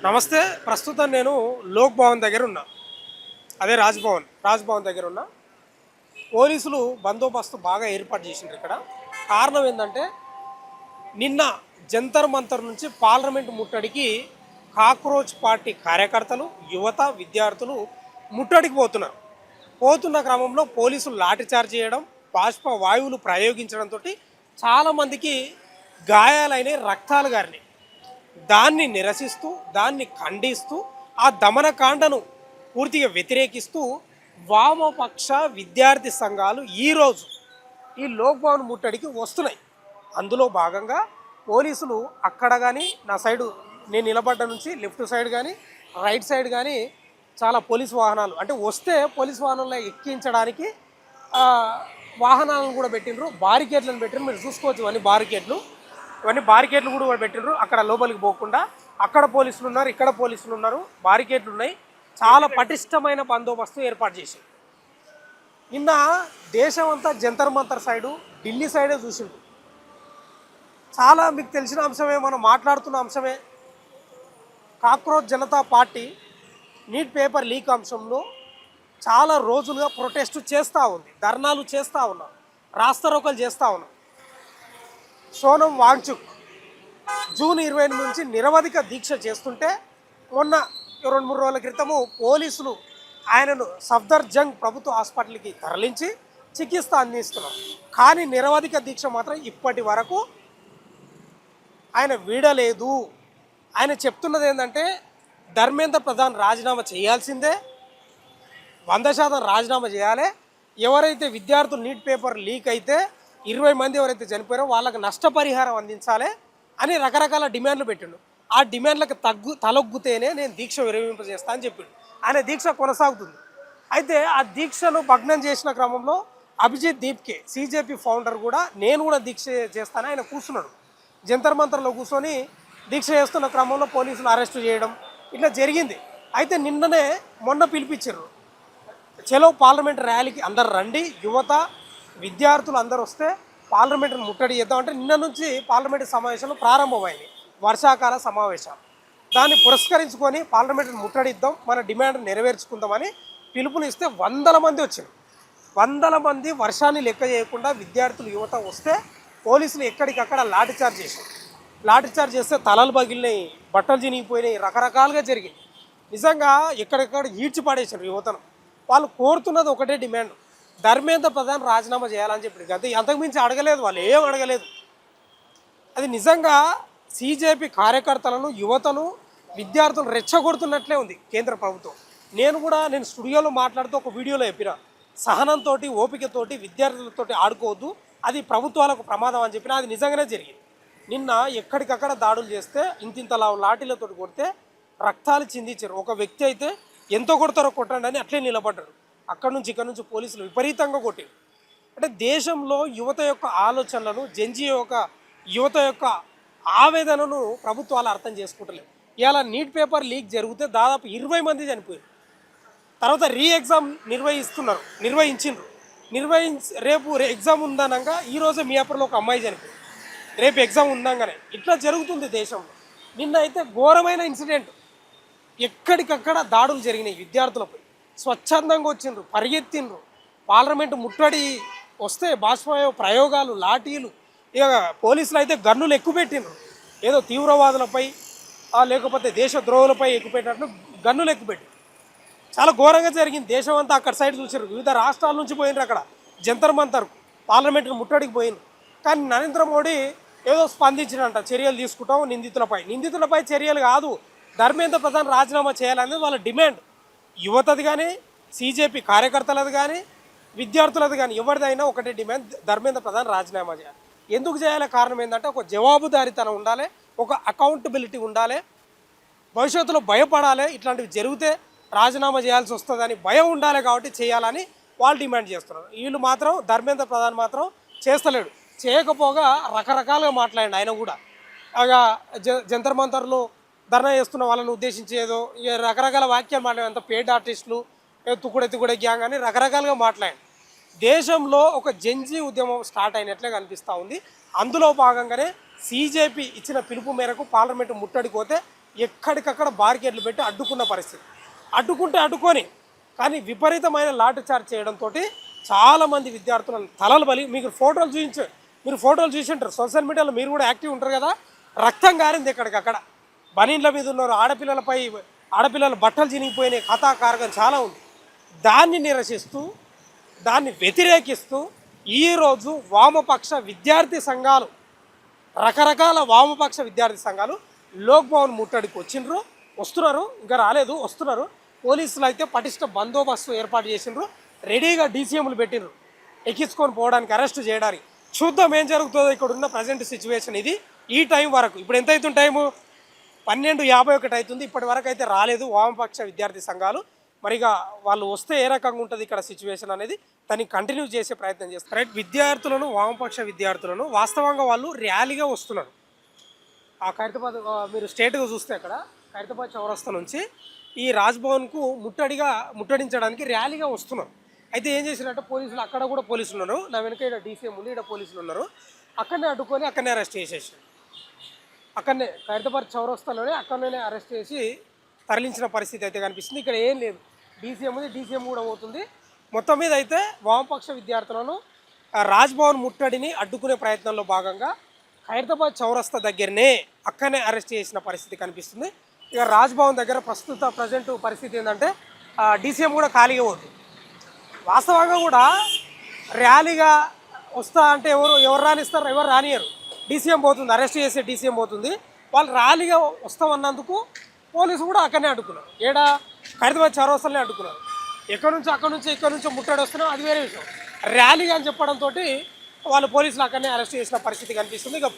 నమస్తే. ప్రస్తుతం నేను లోక్ భవన్ దగ్గర ఉన్నా. అదే రాజ్‌భవన్ దగ్గర ఉన్నా. పోలీసులు బందోబస్తు బాగా ఏర్పాటు చేసిండ్రు ఇక్కడ. కారణం ఏందంటే నిన్న జంతర్ మంతర్ నుంచి పార్లమెంట్ ముట్టడికి కాక్రోచ్ పార్టీ కార్యకర్తలు, యువత, విద్యార్థులు ముట్టడికి పోతున్న క్రమంలో పోలీసులు లాఠీచార్జ్ చేయడం, బాష్ప వాయువులు ప్రయోగించడంతో చాలామందికి గాయాలైనయి, రక్తాలు గారినాయి. దాన్ని నిరసిస్తూ, దాన్ని ఖండిస్తూ, ఆ దమనకాండను పూర్తిగా వ్యతిరేకిస్తూ వామపక్ష విద్యార్థి సంఘాలు ఈరోజు ఈ లోక్ భవన్ ముట్టడికి వస్తున్నాయి. అందులో భాగంగా పోలీసులు అక్కడ కానీ నా సైడు నేను నిలబడ్డ నుంచి లెఫ్ట్ సైడ్ కానీ రైట్ సైడ్ కానీ చాలా పోలీస్ వాహనాలు అంటే వస్తే పోలీస్ వాహనాల్లో ఎక్కించడానికి వాహనాలను కూడా పెట్టిండ్రు, బారికేడ్లను పెట్టిండ్రు. మీరు చూసుకోవచ్చు ఇవన్నీ బారికేడ్లు కూడా పెట్టిండ్రు. అక్కడ లోపలికి పోకుండా అక్కడ పోలీసులు ఉన్నారు, ఇక్కడ పోలీసులు ఉన్నారు, బారికేడ్లు ఉన్నాయి. చాలా పటిష్టమైన బందోబస్తు ఏర్పాటు చేసి నిన్న దేశం అంతా జంతర్ మంతర్ సైడు, ఢిల్లీ సైడే చూసిండు. చాలా మీకు తెలిసిన అంశమే, మనం మాట్లాడుతున్న అంశమే. Cockroach Janata party neat paper leak అంశంలో చాలా రోజులుగా ప్రొటెస్ట్ చేస్తూ ఉంది, ధర్నాలు చేస్తూ ఉన్నాం, రాస్తారోకలు చేస్తూ ఉన్నాం. సోనం వాంగ్చుక్ జూన్ 28 నుంచి నిరవధిక దీక్ష చేస్తుంటే మొన్న 2-3 రోజుల క్రితము పోలీసులు ఆయనను సఫ్దర్జంగ్ ప్రభుత్వ హాస్పిటల్కి తరలించి చికిత్స అందిస్తున్నారు. కానీ నిరవధిక దీక్ష మాత్రం ఇప్పటి వరకు ఆయన వీడలేదు. ఆయన చెప్తున్నది ఏంటంటే ధర్మేంద్ర ప్రధాన్ రాజీనామా చేయాల్సిందే, 100% రాజీనామా చేయాలి. ఎవరైతే విద్యార్థులు నీట్ పేపర్ లీక్ అయితే 20 మంది ఎవరైతే చనిపోయారో వాళ్ళకి నష్టపరిహారం అందించాలి అని రకరకాల డిమాండ్లు పెట్టిండు. ఆ డిమాండ్లకు తలొగ్గుతేనే నేను దీక్ష విరమింపజేస్తా అని చెప్పిండు. ఆయన దీక్ష కొనసాగుతుంది. అయితే ఆ దీక్షను భగ్నం చేసిన క్రమంలో అభిజిత్ దీప్కే సీజేపీ ఫౌండర్ కూడా నేను కూడా దీక్ష చేస్తానని ఆయన కూర్చున్నాడు. జంతర్ మంతర్లో కూర్చొని దీక్ష చేస్తున్న క్రమంలో పోలీసులు అరెస్టు చేయడం ఇట్లా జరిగింది. అయితే మొన్న పిలిపించారు, చలో పార్లమెంట్ ర్యాలీకి అందరు రండి, యువత విద్యార్థులు అందరూ వస్తే పార్లమెంటును ముట్టడి చేద్దామంటే నిన్న నుంచి పార్లమెంటు సమావేశాలు ప్రారంభమైంది, వర్షాకాల సమావేశాలు. దాన్ని పురస్కరించుకొని పార్లమెంటును ముట్టడిద్దాం, మన డిమాండ్ నెరవేర్చుకుందామని పిలుపునిస్తే 100 మంది వచ్చారు. 100 మంది వర్షాన్ని లెక్క చేయకుండా విద్యార్థులు, యువత వస్తే పోలీసులు ఎక్కడికక్కడ లాఠీచార్జ్ చేస్తే తలలు పగిలినాయి, బట్టలు చినిగిపోయినాయి, రకరకాలుగా జరిగింది. నిజంగా ఎక్కడెక్కడ ఈడ్చి పడేశారు యువతను. వాళ్ళు కోరుతున్నది ఒకటే డిమాండ్, ధర్మేంద్ర ప్రధాన్ రాజీనామా చేయాలని చెప్పి. అంతే, అంతకుమించి అడగలేదు, వాళ్ళు ఏం అడగలేదు. అది నిజంగా సీజేపీ కార్యకర్తలను, యువతను, విద్యార్థులను రెచ్చగొడుతున్నట్లే ఉంది కేంద్ర ప్రభుత్వం. నేను స్టూడియోలో మాట్లాడుతూ ఒక వీడియోలో చెప్పిన, సహనంతో, ఓపికతోటి విద్యార్థులతో ఆడుకోవద్దు, అది ప్రభుత్వాలకు ప్రమాదం అని చెప్పిన. అది నిజంగానే జరిగింది. నిన్న ఎక్కడికక్కడ దాడులు చేస్తే ఇంతింతలా లాఠీలతో కొడితే రక్తాలు చిందించారు. ఒక వ్యక్తి అయితే ఎంతో కొడతారో కొట్టండి అని అట్లే నిలబడ్డారు. ఇక్కడ నుంచి పోలీసులు విపరీతంగా కొట్టారు. అంటే దేశంలో యువత యొక్క ఆలోచనలను, యువత యొక్క ఆవేదనను ప్రభుత్వాలు అర్థం చేసుకుంటలేవు. ఇవాళ నీట్ పేపర్ లీక్ జరిగితే దాదాపు 20 మంది చనిపోయారు. తర్వాత ఎగ్జామ్ నిర్వహించిండ్రు. రేపు ఎగ్జామ్ ఉందనగా ఈరోజే మియాపూర్లో ఒక అమ్మాయి చనిపోయింది. రేపు ఎగ్జామ్ ఉందంగానే ఇట్లా జరుగుతుంది దేశంలో. నిన్న అయితే ఘోరమైన ఇన్సిడెంట్, ఎక్కడికక్కడ దాడులు జరిగినాయి విద్యార్థులపై. స్వచ్ఛందంగా వచ్చిండ్రు, పరిగెత్తిండ్రు. పార్లమెంటు ముట్టడి వస్తే బాష్పవాయు ప్రయోగాలు, లాఠీలు, ఇక పోలీసులు అయితే గన్నులు ఎక్కుపెట్టిండ్రు. ఏదో తీవ్రవాదులపై లేకపోతే దేశద్రోహులపై ఎక్కుపెట్టినట్లు గన్నులు ఎక్కుపెట్టి చాలా ఘోరంగా జరిగింది. దేశం అంతా అక్కడ సైడ్ చూసారు. వివిధ రాష్ట్రాల నుంచి పోయినారు, అక్కడ జంతర్ మంతర్ పార్లమెంటును ముట్టడికి పోయినారు. కానీ నరేంద్ర మోడీ ఏదో స్పందించినంట, చర్యలు తీసుకుంటాం నిందితులపై చర్యలు కాదు, ధర్మేంద్ర ప్రధాన్ రాజీనామా చేయాలనేది వాళ్ళ డిమాండ్. యువతది కానీ, సీజేపీ కార్యకర్తలది కానీ, విద్యార్థులది కానీ, ఎవరిదైనా ఒకటే డిమాండ్, ధర్మేంద్ర ప్రధాన్ రాజీనామా చేయాలి. ఎందుకు చేయాలి? కారణం ఏంటంటే ఒక జవాబుదారీతనం ఉండాలి, ఒక అకౌంటబిలిటీ ఉండాలి, భవిష్యత్తులో భయపడాలి. ఇట్లాంటివి జరిగితే రాజీనామా చేయాల్సి వస్తుందని భయం ఉండాలి, కాబట్టి చేయాలని వాళ్ళు డిమాండ్ చేస్తున్నారు. వీళ్ళు మాత్రం, ధర్మేంద్ర ప్రధాన్ మాత్రం చేస్తలేడు. చేయకపోగా రకరకాలుగా మాట్లాడండి. ఆయన కూడా అగా జంతర్ మంతర్లో ధర్నా చేస్తున్న వాళ్ళని ఉద్దేశించి ఏదో రకరకాల వాక్యాలు మాట్లాడే, అంత పేడ్ ఆర్టిస్టులు, తుక్కుడే గ్యాంగ్ అని రకరకాలుగా మాట్లాడండి. దేశంలో ఒక జెన్జీ ఉద్యమం స్టార్ట్ అయినట్లే కనిపిస్తూ ఉంది. అందులో భాగంగానే సీజేపీ ఇచ్చిన పిలుపు మేరకు పార్లమెంటు ముట్టడికి పోతే ఎక్కడికక్కడ బారికేడ్లు పెట్టి అడ్డుకున్న పరిస్థితి. అడ్డుకొని కానీ విపరీతమైన లాఠీ చార్జ్ చేయడంతో చాలామంది విద్యార్థులను తలలు బలి. మీరు ఫోటోలు చూసి ఉంటారు సోషల్ మీడియాలో, మీరు కూడా యాక్టివ్ ఉంటారు కదా. రక్తం గారింది ఎక్కడికక్కడ. బనీన్ల మీద ఉన్నారు, ఆడపిల్లల బట్టలు చినిగిపోయినాయి, కథాకారకం చాలా ఉంది. దాన్ని నిరసిస్తూ, దాన్ని వ్యతిరేకిస్తూ ఈరోజు వామపక్ష విద్యార్థి సంఘాలు, రకరకాల వామపక్ష విద్యార్థి సంఘాలు లోక్ భవన్ ముట్టడికి వస్తున్నారు, ఇంకా రాలేదు, వస్తున్నారు. పోలీసులు అయితే పటిష్ట బందోబస్తు ఏర్పాటు చేసిండ్రు, రెడీగా డీసీఎంలు పెట్టిండ్రు ఎక్కించుకొని పోవడానికి, అరెస్ట్ చేయడానికి. చూద్దాం ఏం జరుగుతుందో. ఇక్కడ ఉన్న ప్రజెంట్ సిచ్యువేషన్ ఇది. ఈ టైం వరకు ఇప్పుడు ఎంత అవుతుంది టైము? 12:51 అవుతుంది. ఇప్పటి వరకు అయితే రాలేదు వామపక్ష విద్యార్థి సంఘాలు. మరిగా వాళ్ళు వస్తే ఏ రకంగా ఉంటుంది ఇక్కడ సిచ్యువేషన్ అనేది దాన్ని కంటిన్యూ చేసే ప్రయత్నం చేస్తారు. రైట్, వామపక్ష విద్యార్థులను వాస్తవంగా వాళ్ళు ర్యాలీగా వస్తున్నారు. ఆ ఖైరతాబాద్ మీరు స్టేట్గా చూస్తే అక్కడ ఖైరతాబాద్ చౌరస్తా నుంచి ఈ రాజ్భవన్కు ముట్టడించడానికి ర్యాలీగా వస్తున్నారు. అయితే ఏం చేసినట్టే పోలీసులు, అక్కడ కూడా పోలీసులు ఉన్నారు, నా వెనుక ఇక్కడ డీసీఎం ఉంది, ఇక్కడ పోలీసులు ఉన్నారు. అక్కడనే అడ్డుకొని అక్కడనే అరెస్ట్ చేసేసారు. అక్కడనే ఖైరతాబాద్ చౌరస్తాలోనే అక్కడనే అరెస్ట్ చేసి తరలించిన పరిస్థితి అయితే కనిపిస్తుంది. ఇక్కడ ఏం లేదు, డీసీఎం ఉంది, డీసీఎం కూడా పోతుంది. మొత్తం మీద అయితే వామపక్ష విద్యార్థులను రాజ్భవన్ ముట్టడిని అడ్డుకునే ప్రయత్నంలో భాగంగా ఖైరతాబాద్ చౌరస్తా దగ్గరనే అక్కడనే అరెస్ట్ చేసిన పరిస్థితి కనిపిస్తుంది. ఇక రాజ్భవన్ దగ్గర ప్రజెంట్ పరిస్థితి ఏంటంటే డీసీఎం కూడా ఖాళీగా పోతుంది. వాస్తవంగా కూడా ర్యాలీగా వస్తా అంటే ఎవరు రానిస్తారు? ఎవరు రానియరు. డీసీఎం పోతుంది, అరెస్ట్ చేసే డీసీఎం పోతుంది. వాళ్ళు ర్యాలీగా వస్తామన్నందుకు పోలీసు కూడా అక్కడనే అడ్డుకున్నారు. ఖైరతాబాద్ చౌరస్తానే అడ్డుకున్నారు. ఇక్కడ నుంచి ముట్టడి వస్తున్నాం, అది వేరే విషయం. ర్యాలీగా అని చెప్పడంతో వాళ్ళు పోలీసులు అక్కడనే అరెస్ట్ చేసిన పరిస్థితి కనిపిస్తుంది. ఇక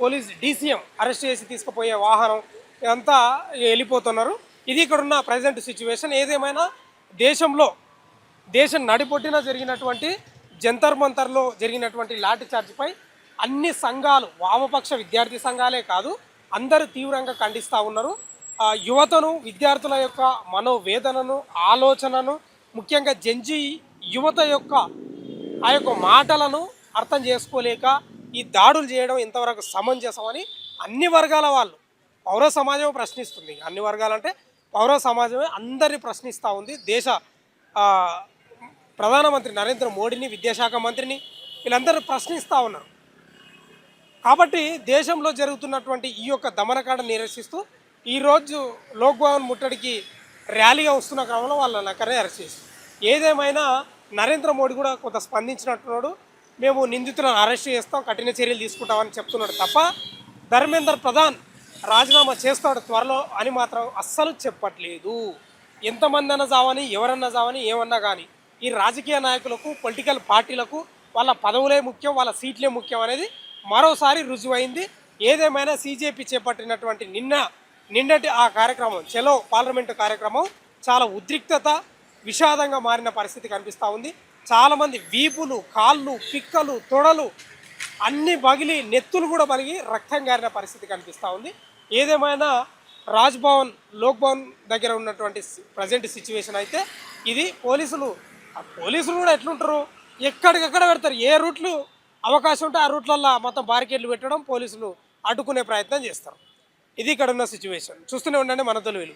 పోలీస్ డీసీఎం అరెస్ట్ చేసి తీసుకుపోయే వాహనం ఇదంతా వెళ్ళిపోతున్నారు. ఇది ఇక్కడున్న ప్రజెంట్ సిచ్యువేషన్. ఏదేమైనా దేశం నడిపొట్టిన జరిగినటువంటి జంతర్ మంతర్లో జరిగినటువంటి లాఠీ చార్జ్పై అన్ని సంఘాలు, వామపక్ష విద్యార్థి సంఘాలే కాదు, అందరూ తీవ్రంగా ఖండిస్తూ ఉన్నారు. యువతను, విద్యార్థుల యొక్క మనోవేదనను, ఆలోచనను, ముఖ్యంగా జెన్జీ యువత యొక్క ఆ యొక్క మాటలను అర్థం చేసుకోలేక ఈ దాడులు చేయడం ఎంతవరకు సమంజసమని అన్ని వర్గాల వాళ్ళు, పౌర సమాజం ప్రశ్నిస్తుంది. అన్ని వర్గాలంటే పౌర సమాజమే అందరినీ ప్రశ్నిస్తూ ఉంది. ప్రధానమంత్రి నరేంద్ర మోడీని, విద్యాశాఖ మంత్రిని, వీళ్ళందరూ ప్రశ్నిస్తూ ఉన్నారు. కాబట్టి దేశంలో జరుగుతున్నటువంటి ఈ యొక్క దమనకాండ నిరసిస్తూ ఈరోజు లోక్ భవన్ ముట్టడికి ర్యాలీగా వస్తున్న క్రమంలో వాళ్ళని అక్కడే అరెస్ట్ చేసి, ఏదేమైనా నరేంద్ర మోడీ కూడా కొంత స్పందించినట్టున్నాడు. మేము నిందితులను అరెస్ట్ చేస్తాం, కఠిన చర్యలు తీసుకుంటామని చెప్తున్నాడు తప్ప ధర్మేంద్ర ప్రధాన్ రాజీనామా చేస్తాడు త్వరలో అని మాత్రం అస్సలు చెప్పట్లేదు. ఎంతమంది అన్నా చావని, ఎవరన్నా చావని, ఏమన్నా కానీ ఈ రాజకీయ నాయకులకు, పొలిటికల్ పార్టీలకు వాళ్ళ పదవులే ముఖ్యం, వాళ్ళ సీట్లే ముఖ్యం అనేది మరోసారి రుజువైంది. ఏదేమైనా సీజేపీ చేపట్టినటువంటి నిన్నటి ఆ కార్యక్రమం, చలో పార్లమెంటు కార్యక్రమం చాలా ఉద్రిక్తత, విషాదంగా మారిన పరిస్థితి కనిపిస్తూ ఉంది. చాలామంది వీపులు, కాళ్ళు, పిక్కలు, తొడలు అన్నీ పగిలి, నెత్తులు కూడా పగిలి రక్తం గారిన పరిస్థితి కనిపిస్తూ ఉంది. ఏదేమైనా రాజ్భవన్, లోక్ భవన్ దగ్గర ఉన్నటువంటి ప్రజెంట్ సిచ్యువేషన్ అయితే ఇది. పోలీసులు కూడా ఎట్లుంటారు, ఎక్కడికక్కడ పెడతారు. ఏ రూట్లు అవకాశం ఉంటే ఆ రూట్లల్లో మొత్తం బారికేడ్లు పెట్టడం, పోలీసులు అడ్డుకునే ప్రయత్నం చేస్తారు. ఇది ఇక్కడ ఉన్న సిచ్యువేషన్. చూస్తూనే ఉండండి మన తెలుగు.